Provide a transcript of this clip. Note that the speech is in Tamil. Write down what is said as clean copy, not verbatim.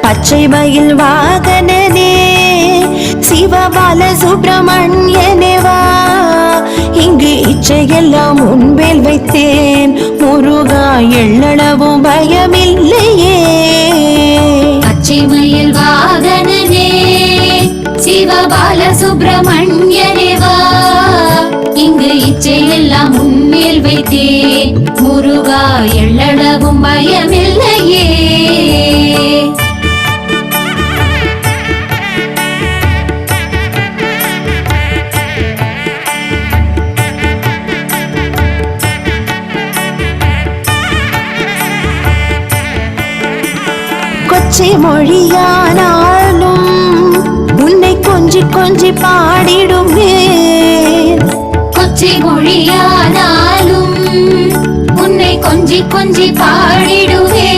பச்சை மயில் வாகனனே சிவபால சுப்பிரமணியனேவா, இங்கு இச்சையெல்லாம் முன்வேல் வைத்தேன் முருகா, எள்ளளவும் பயமில்லையே. பச்சை மயில் வாகனனே சிவபால சுப்பிரமணியனேவா, இங்கு இச்சையெல்லாம் முன்மேல் வைத்தேன் முருகா, எள்ளளவும் பயமில்லையே. கொச்சை மொழியானாலும் உன்னை கொஞ்சி கொஞ்சி பாடிடுமே. கொச்சை மொழியானாலும் உன்னை கொஞ்சி கொஞ்சி பாடிடுவே.